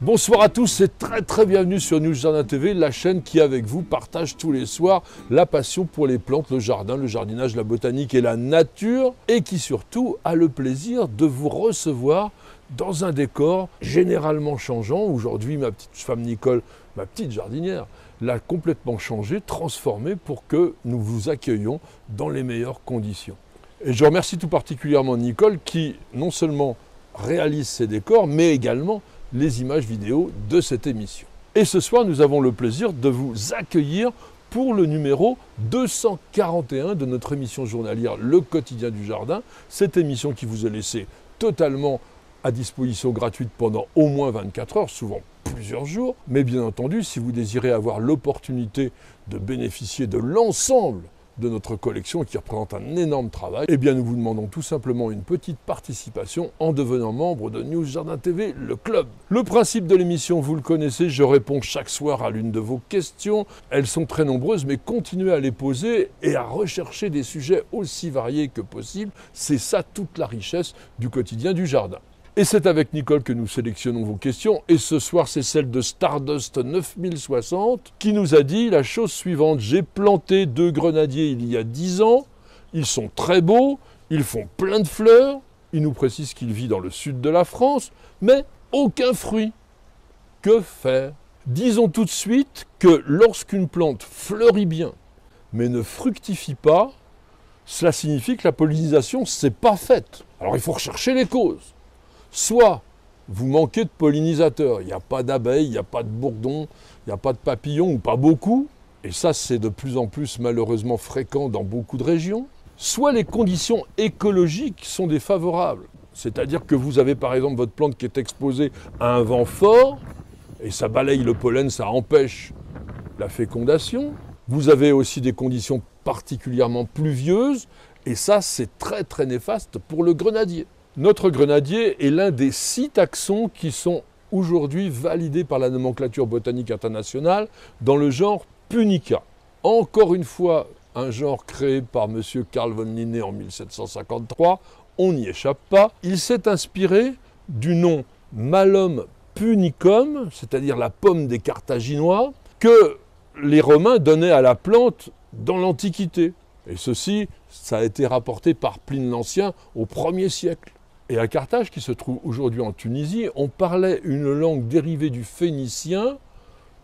Bonsoir à tous et très bienvenue sur News Jardin TV, la chaîne qui avec vous partage tous les soirs la passion pour les plantes, le jardin, le jardinage, la botanique et la nature, et qui surtout a le plaisir de vous recevoir dans un décor généralement changeant. Aujourd'hui, ma petite femme Nicole, ma petite jardinière, l'a complètement changé, transformé pour que nous vous accueillions dans les meilleures conditions. Et je remercie tout particulièrement Nicole qui non seulement réalise ces décors, mais également les images vidéo de cette émission. Et ce soir, nous avons le plaisir de vous accueillir pour le numéro 241 de notre émission journalière Le Quotidien du Jardin, cette émission qui vous est laissée totalement à disposition gratuite pendant au moins 24 heures, souvent plusieurs jours. Mais bien entendu, si vous désirez avoir l'opportunité de bénéficier de l'ensemble de notre collection qui représente un énorme travail, eh bien nous vous demandons tout simplement une petite participation en devenant membre de News Jardin TV, le club. Le principe de l'émission, vous le connaissez, je réponds chaque soir à l'une de vos questions. Elles sont très nombreuses, mais continuez à les poser et à rechercher des sujets aussi variés que possible. C'est ça toute la richesse du quotidien du jardin. Et c'est avec Nicole que nous sélectionnons vos questions. Et ce soir, c'est celle de Stardust 9060 qui nous a dit la chose suivante. J'ai planté 2 grenadiers il y a 10 ans. Ils sont très beaux. Ils font plein de fleurs. Il nous précise qu'il vit dans le sud de la France. Mais aucun fruit. Que faire? Disons tout de suite que lorsqu'une plante fleurit bien, mais ne fructifie pas, cela signifie que la pollinisation, c'est pas faite. Alors il faut rechercher les causes. Soit vous manquez de pollinisateurs, il n'y a pas d'abeilles, il n'y a pas de bourdons, il n'y a pas de papillons ou pas beaucoup, et ça c'est de plus en plus malheureusement fréquent dans beaucoup de régions. Soit les conditions écologiques sont défavorables, c'est-à-dire que vous avez par exemple votre plante qui est exposée à un vent fort, et ça balaye le pollen, ça empêche la fécondation. Vous avez aussi des conditions particulièrement pluvieuses, et ça c'est très néfaste pour le grenadier. Notre grenadier est l'un des 6 taxons qui sont aujourd'hui validés par la nomenclature botanique internationale dans le genre Punica. Encore une fois, un genre créé par M. Carl von Linné en 1753, on n'y échappe pas. Il s'est inspiré du nom Malum punicum, c'est-à-dire la pomme des Carthaginois, que les Romains donnaient à la plante dans l'Antiquité. Et ceci, ça a été rapporté par Pline l'Ancien au 1er siècle. Et à Carthage, qui se trouve aujourd'hui en Tunisie, on parlait une langue dérivée du phénicien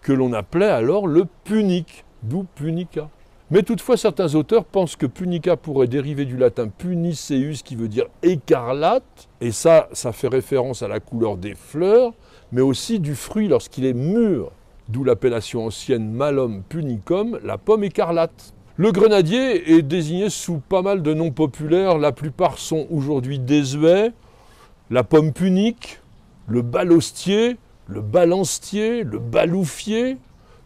que l'on appelait alors le punique, d'où punica. Mais toutefois, certains auteurs pensent que punica pourrait dériver du latin puniceus, qui veut dire écarlate, et ça fait référence à la couleur des fleurs, mais aussi du fruit lorsqu'il est mûr, d'où l'appellation ancienne malum punicum, la pomme écarlate. Le grenadier est désigné sous pas mal de noms populaires, la plupart sont aujourd'hui désuets. La pomme punique, le balostier, le balancier, le baloufier,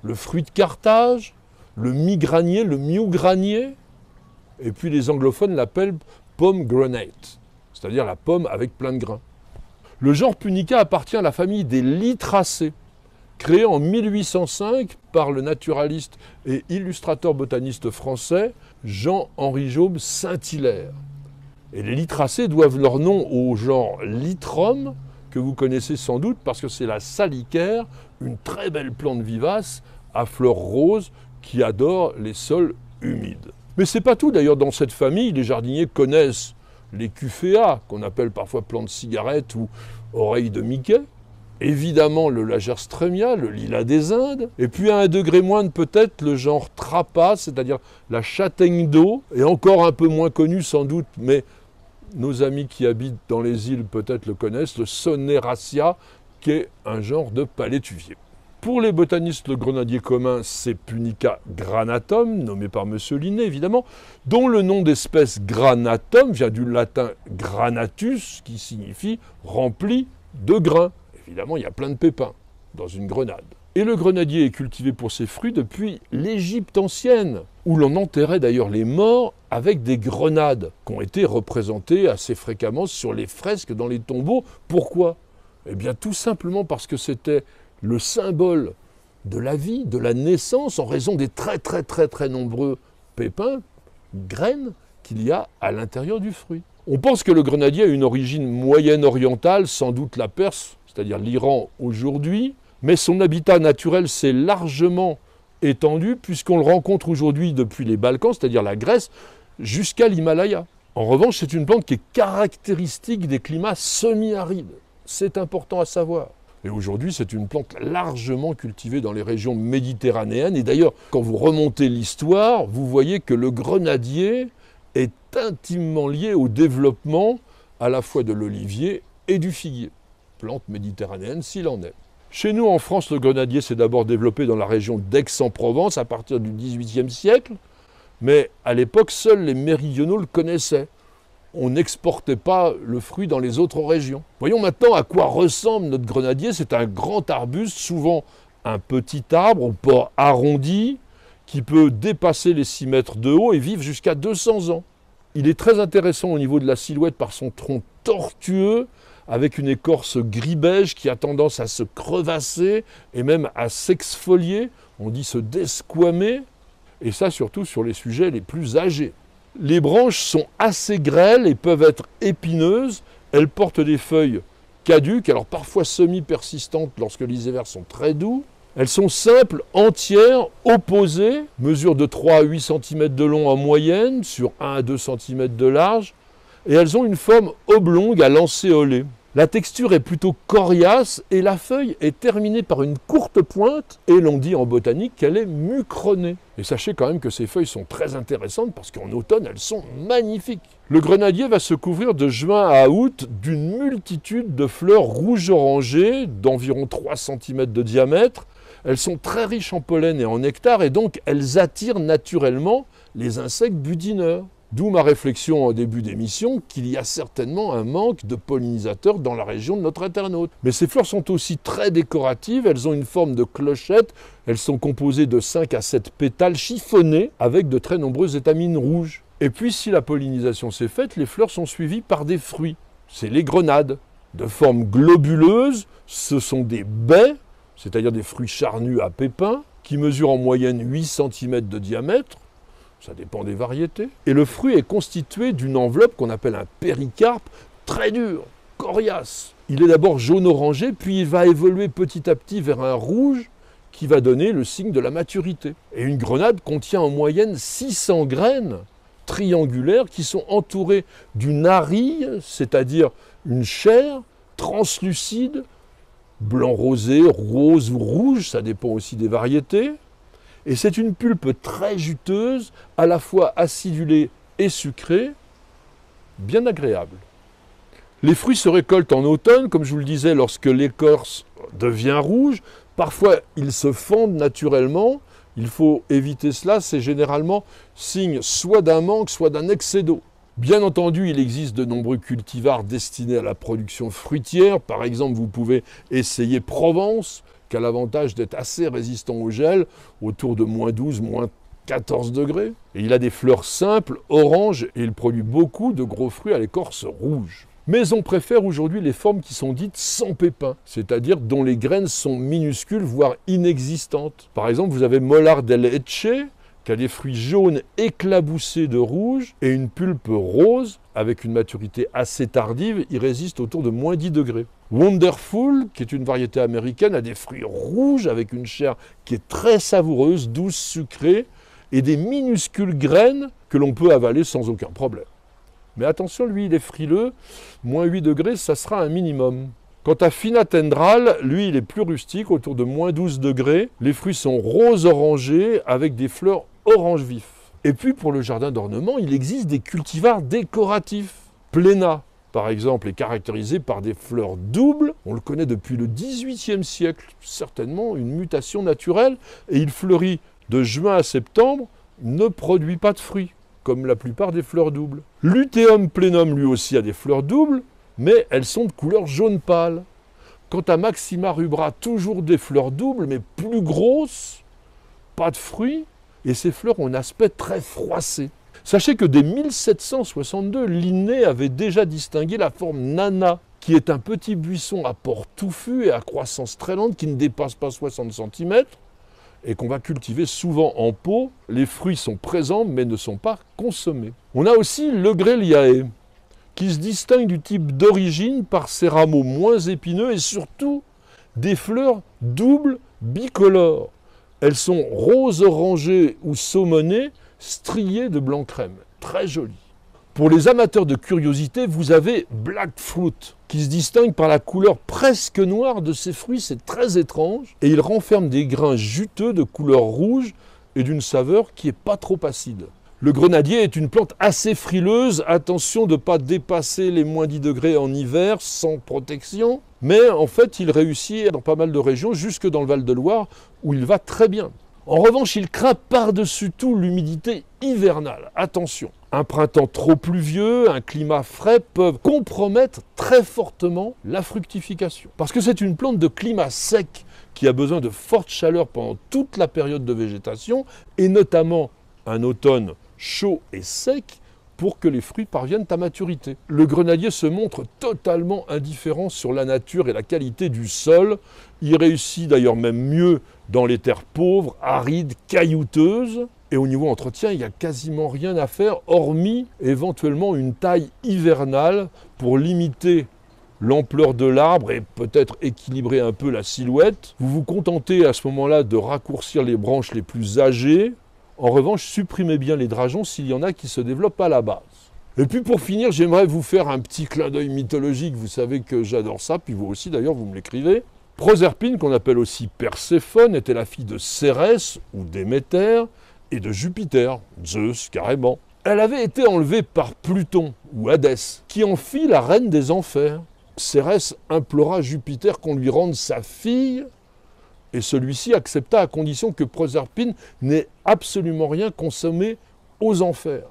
le fruit de Carthage, le migranier, le miougranier. Et puis les anglophones l'appellent pomme granate, c'est-à-dire la pomme avec plein de grains. Le genre Punica appartient à la famille des Lytracées, créé en 1805 par le naturaliste et illustrateur botaniste français Jean-Henri Jaube Saint-Hilaire. Et les Lytracées doivent leur nom au genre Lytrum, que vous connaissez sans doute parce que c'est la salicaire, une très belle plante vivace à fleurs roses qui adore les sols humides. Mais c'est pas tout, d'ailleurs dans cette famille, les jardiniers connaissent les Cuphéas, qu'on appelle parfois plantes cigarettes ou oreilles de Mickey. Évidemment le Lagerstroemia, le lilas des Indes, et puis à un degré moindre peut-être le genre Trapas, c'est-à-dire la châtaigne d'eau, et encore un peu moins connu sans doute, mais nos amis qui habitent dans les îles peut-être le connaissent, le Soneracia, qui est un genre de palétuvier. Pour les botanistes, le grenadier commun, c'est Punica granatum, nommé par M. Linné évidemment, dont le nom d'espèce granatum vient du latin granatus, qui signifie rempli de grains. Évidemment, il y a plein de pépins dans une grenade. Et le grenadier est cultivé pour ses fruits depuis l'Égypte ancienne. où l'on enterrait d'ailleurs les morts avec des grenades, qui ont été représentées assez fréquemment sur les fresques dans les tombeaux. Pourquoi? Eh bien tout simplement parce que c'était le symbole de la vie, de la naissance, en raison des très nombreux pépins, graines qu'il y a à l'intérieur du fruit. On pense que le grenadier a une origine moyenne-orientale, sans doute la Perse, c'est-à-dire l'Iran aujourd'hui, mais son habitat naturel s'est largement étendu puisqu'on le rencontre aujourd'hui depuis les Balkans, c'est-à-dire la Grèce, jusqu'à l'Himalaya. En revanche, c'est une plante qui est caractéristique des climats semi-arides. C'est important à savoir. Et aujourd'hui, c'est une plante largement cultivée dans les régions méditerranéennes. Et d'ailleurs, quand vous remontez l'histoire, vous voyez que le grenadier est intimement lié au développement à la fois de l'olivier et du figuier. Plante méditerranéenne s'il en est. Chez nous, en France, le grenadier s'est d'abord développé dans la région d'Aix-en-Provence à partir du XVIIIe siècle. Mais à l'époque, seuls les méridionaux le connaissaient. On n'exportait pas le fruit dans les autres régions. Voyons maintenant à quoi ressemble notre grenadier. C'est un grand arbuste, souvent un petit arbre au port arrondi, qui peut dépasser les 6 mètres de haut et vivre jusqu'à 200 ans. Il est très intéressant au niveau de la silhouette par son tronc tortueux, avec une écorce gris-beige qui a tendance à se crevasser et même à s'exfolier, on dit se desquamer, et ça surtout sur les sujets les plus âgés. Les branches sont assez grêles et peuvent être épineuses. Elles portent des feuilles caduques, alors parfois semi-persistantes lorsque les hivers sont très doux. Elles sont simples, entières, opposées, mesure de 3 à 8 cm de long en moyenne, sur 1 à 2 cm de large, et elles ont une forme oblongue à lancéolée. La texture est plutôt coriace et la feuille est terminée par une courte pointe et l'on dit en botanique qu'elle est mucronnée. Et sachez quand même que ces feuilles sont très intéressantes parce qu'en automne elles sont magnifiques. Le grenadier va se couvrir de juin à août d'une multitude de fleurs rouge-orangées d'environ 3 cm de diamètre. Elles sont très riches en pollen et en nectar et donc elles attirent naturellement les insectes budineurs. D'où ma réflexion en début d'émission qu'il y a certainement un manque de pollinisateurs dans la région de notre internaute. Mais ces fleurs sont aussi très décoratives, elles ont une forme de clochette, elles sont composées de 5 à 7 pétales chiffonnés avec de très nombreuses étamines rouges. Et puis si la pollinisation s'est faite, les fleurs sont suivies par des fruits. C'est les grenades. De forme globuleuse, ce sont des baies, c'est-à-dire des fruits charnus à pépins, qui mesurent en moyenne 8 cm de diamètre. Ça dépend des variétés. Et le fruit est constitué d'une enveloppe qu'on appelle un péricarpe, très dur, coriace. Il est d'abord jaune-orangé, puis il va évoluer petit à petit vers un rouge qui va donner le signe de la maturité. Et une grenade contient en moyenne 600 graines triangulaires qui sont entourées d'une arille, c'est-à-dire une chair translucide, blanc rosé, rose ou rouge, ça dépend aussi des variétés. Et c'est une pulpe très juteuse, à la fois acidulée et sucrée, bien agréable. Les fruits se récoltent en automne, comme je vous le disais, lorsque l'écorce devient rouge. Parfois, ils se fendent naturellement. Il faut éviter cela, c'est généralement signe soit d'un manque, soit d'un excès d'eau. Bien entendu, il existe de nombreux cultivars destinés à la production fruitière. Par exemple, vous pouvez essayer Provence, qui a l'avantage d'être assez résistant au gel, autour de -12, -14 degrés. Et il a des fleurs simples, oranges, et il produit beaucoup de gros fruits à l'écorce rouge. Mais on préfère aujourd'hui les formes qui sont dites sans pépins, c'est-à-dire dont les graines sont minuscules, voire inexistantes. Par exemple, vous avez Molar del Etche, qui a des fruits jaunes éclaboussés de rouge et une pulpe rose avec une maturité assez tardive. Il résiste autour de -10 degrés. Wonderful, qui est une variété américaine, a des fruits rouges avec une chair qui est très savoureuse, douce, sucrée et des minuscules graines que l'on peut avaler sans aucun problème. Mais attention, lui, il est frileux. -8 degrés, ça sera un minimum. Quant à Fina Tendral, lui, il est plus rustique, autour de -12 degrés. Les fruits sont rose-orangés avec des fleurs orange vif. Et puis, pour le jardin d'ornement, il existe des cultivars décoratifs. Plena, par exemple, est caractérisé par des fleurs doubles. On le connaît depuis le XVIIIe siècle, certainement une mutation naturelle. Et il fleurit de juin à septembre, ne produit pas de fruits, comme la plupart des fleurs doubles. Luteum plenum, lui aussi, a des fleurs doubles, mais elles sont de couleur jaune pâle. Quant à Maxima rubra, toujours des fleurs doubles, mais plus grosses, pas de fruits, et ces fleurs ont un aspect très froissé. Sachez que dès 1762, Linné avait déjà distingué la forme nana, qui est un petit buisson à port touffu et à croissance très lente qui ne dépasse pas 60 cm et qu'on va cultiver souvent en pot. Les fruits sont présents mais ne sont pas consommés. On a aussi le Greliae, qui se distingue du type d'origine par ses rameaux moins épineux et surtout des fleurs doubles bicolores. Elles sont rose orangé ou saumonées, striées de blanc crème. Très jolies. Pour les amateurs de curiosité, vous avez Black Fruit, qui se distingue par la couleur presque noire de ses fruits. C'est très étrange. Et il renferme des grains juteux de couleur rouge et d'une saveur qui n'est pas trop acide. Le grenadier est une plante assez frileuse. Attention de ne pas dépasser les moins 10 degrés en hiver sans protection. Mais en fait, il réussit dans pas mal de régions, jusque dans le Val-de-Loire, où il va très bien. En revanche, il craint par-dessus tout l'humidité hivernale. Attention, un printemps trop pluvieux, un climat frais peuvent compromettre très fortement la fructification. Parce que c'est une plante de climat sec qui a besoin de forte chaleur pendant toute la période de végétation, et notamment un automne chaud et sec, pour que les fruits parviennent à maturité. Le grenadier se montre totalement indifférent sur la nature et la qualité du sol. Il réussit d'ailleurs même mieux dans les terres pauvres, arides, caillouteuses. Et au niveau entretien, il n'y a quasiment rien à faire, hormis éventuellement une taille hivernale pour limiter l'ampleur de l'arbre et peut-être équilibrer un peu la silhouette. Vous vous contentez à ce moment-là de raccourcir les branches les plus âgées. En revanche, supprimez bien les drageons s'il y en a qui se développent à la base. Et puis pour finir, j'aimerais vous faire un petit clin d'œil mythologique. Vous savez que j'adore ça, puis vous aussi d'ailleurs, vous me l'écrivez. Proserpine, qu'on appelle aussi Perséphone, était la fille de Cérès ou Déméter et de Jupiter, Zeus carrément. Elle avait été enlevée par Pluton ou Hadès, qui en fit la reine des enfers. Cérès implora Jupiter qu'on lui rende sa fille, et celui-ci accepta à condition que Proserpine n'ait absolument rien consommé aux enfers.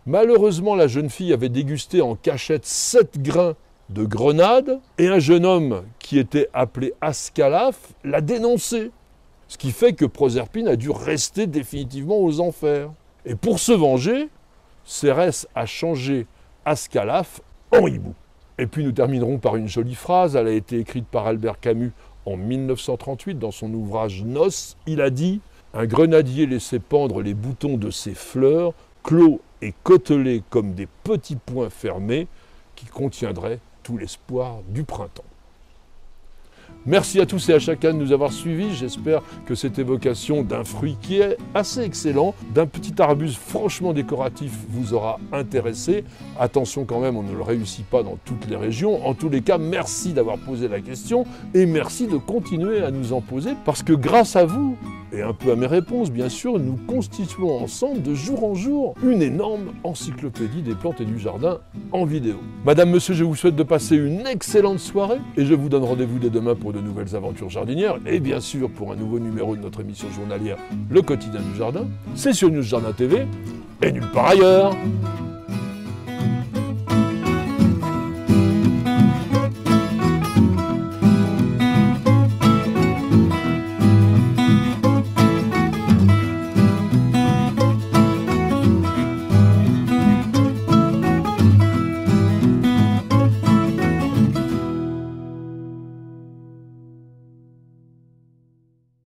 Malheureusement, la jeune fille avait dégusté en cachette 7 grains de grenade, et un jeune homme qui était appelé Ascalaphe l'a dénoncé. Ce qui fait que Proserpine a dû rester définitivement aux enfers. Et pour se venger, Cérès a changé Ascalaphe en hibou. Et puis nous terminerons par une jolie phrase. Elle a été écrite par Albert Camus en 1938, dans son ouvrage Noces. Il a dit « Un grenadier laissait pendre les boutons de ses fleurs, clos et côtelés comme des petits poings fermés, qui contiendraient tout l'espoir du printemps. » Merci à tous et à chacun de nous avoir suivis. J'espère que cette évocation d'un fruit qui est assez excellent, d'un petit arbuste franchement décoratif, vous aura intéressé. Attention quand même, on ne le réussit pas dans toutes les régions. En tous les cas, merci d'avoir posé la question et merci de continuer à nous en poser parce que grâce à vous, et un peu à mes réponses bien sûr, nous constituons ensemble de jour en jour une énorme encyclopédie des plantes et du jardin en vidéo. Madame, monsieur, je vous souhaite de passer une excellente soirée et je vous donne rendez-vous dès demain pour de nouvelles aventures jardinières et bien sûr pour un nouveau numéro de notre émission journalière Le Quotidien du Jardin. C'est sur News Jardin TV et nulle part ailleurs.